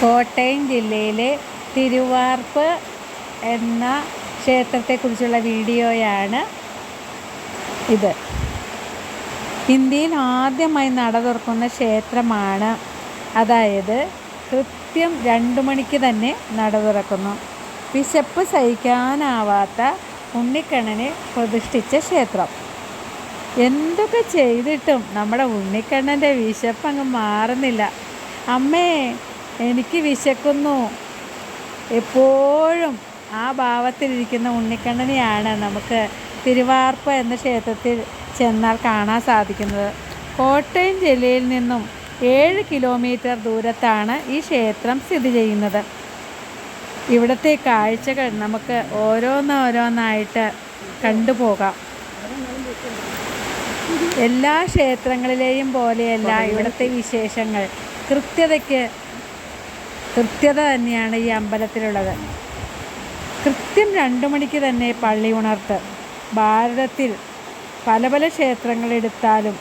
കോട്ടയം ജില്ലയിലെ തിരുവാർപ്പ് എന്ന ക്ഷേത്രത്തെക്കുറിച്ചുള്ള വീഡിയോയാണ് ഇത്. ഇന്ത്യയിൽ ആദ്യമായി നട തുറക്കുന്ന ക്ഷേത്രമാണ്. അതായത് കൃത്യം 2 മണിക്ക് തന്നെ നട തുറക്കുന്നു. വിശപ്പ് സഹിക്കാനാവാത്ത ഉണ്ണിക്കണ്ണനെ പ്രതിഷ്ഠിച്ച ക്ഷേത്രം. എന്തൊക്കെ ചെയ്തിട്ടും നമ്മുടെ ഉണ്ണിക്കണ്ണൻ്റെ വിശപ്പ് അങ്ങ് മാറുന്നില്ല. അമ്മേ, എനിക്ക് വിശക്കുന്നു. എപ്പോഴും ആ ഭാവത്തിലിരിക്കുന്ന ഉണ്ണിക്കണ്ണനെയാണ് നമുക്ക് തിരുവാർപ്പ് എന്ന ക്ഷേത്രത്തിൽ ചെന്നാൽ കാണാൻ സാധിക്കുന്നത്. കോട്ടയം ജില്ലയിൽ നിന്നും 7 കിലോമീറ്റർ ദൂരത്താണ് ഈ ക്ഷേത്രം സ്ഥിതി ചെയ്യുന്നത്. ഇവിടുത്തെ കാഴ്ചകൾ നമുക്ക് ഓരോന്നായിട്ട് കണ്ടുപോകാം. എല്ലാ ക്ഷേത്രങ്ങളിലെയും പോലെയല്ല ഇവിടുത്തെ വിശേഷങ്ങൾ. കൃത്യത തന്നെയാണ് ഈ അമ്പലത്തിലുള്ളത്. കൃത്യം 2 മണിക്ക് തന്നെ പള്ളി ഉണർത്ത്. ഭാരതത്തിൽ പല ക്ഷേത്രങ്ങളെടുത്താലും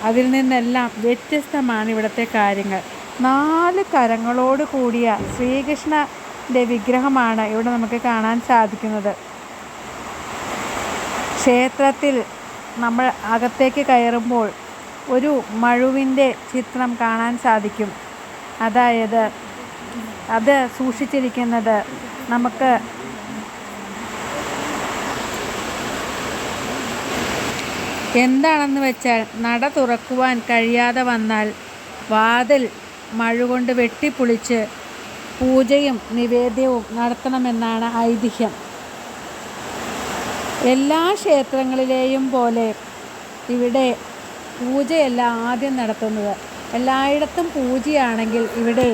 അതിൽ നിന്നെല്ലാം വ്യത്യസ്തമാണ് ഇവിടുത്തെ കാര്യങ്ങൾ. 4 കരങ്ങളോട് കൂടിയ ശ്രീകൃഷ്ണൻ്റെ വിഗ്രഹമാണ് ഇവിടെ നമുക്ക് കാണാൻ സാധിക്കുന്നത്. ക്ഷേത്രത്തിൽ നമ്മൾ അകത്തേക്ക് കയറുമ്പോൾ ഒരു മഴുവിൻ്റെ ചിത്രം കാണാൻ സാധിക്കും. അതായത് അത് സൂക്ഷിച്ചിരിക്കുന്നത് നമുക്ക് എന്താണെന്ന് വെച്ചാൽ, നട തുറക്കുവാൻ കഴിയാതെ വന്നാൽ വാതിൽ മഴുകൊണ്ട് വെട്ടിപ്പൊളിച്ച് പൂജയും നിവേദ്യവും നടത്തണമെന്നാണ് ഐതിഹ്യം. എല്ലാ ക്ഷേത്രങ്ങളിലെയും പോലെ ഇവിടെ പൂജയല്ല ആദ്യം നടത്തുന്നത്. എല്ലായിടത്തും പൂജയാണെങ്കിൽ ഇവിടെ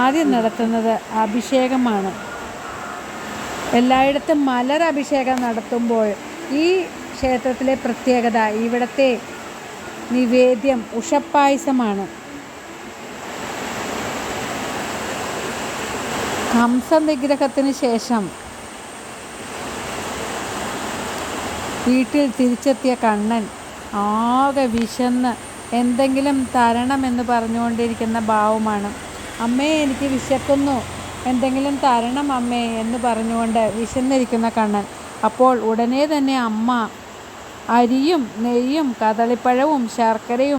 ആദ്യം നടത്തുന്നത് അഭിഷേകമാണ്. എല്ലായിടത്തും മലരഭിഷേകം നടത്തുമ്പോൾ ഈ ക്ഷേത്രത്തിലെ പ്രത്യേകത ഇവിടുത്തെ നിവേദ്യം ഉഷപ്പായസമാണ്. ഹംസനിഗ്രഹത്തിന് ശേഷം വീട്ടിൽ തിരിച്ചെത്തിയ കണ്ണൻ ആകെ വിശന്ന് എന്തെങ്കിലും തരണമെന്ന് പറഞ്ഞുകൊണ്ടിരിക്കുന്ന ഭാവമാണ്. അമ്മേ, എനിക്ക് വിശക്കുന്നു, എന്തെങ്കിലും തരണം അമ്മേ എന്ന് പറഞ്ഞുകൊണ്ട് വിശന്നിരിക്കുന്ന കണ്ണൻ. അപ്പോൾ ഉടനെ തന്നെ അമ്മ അരിയും നെയ്യും കദളിപ്പഴവും ശർക്കരയും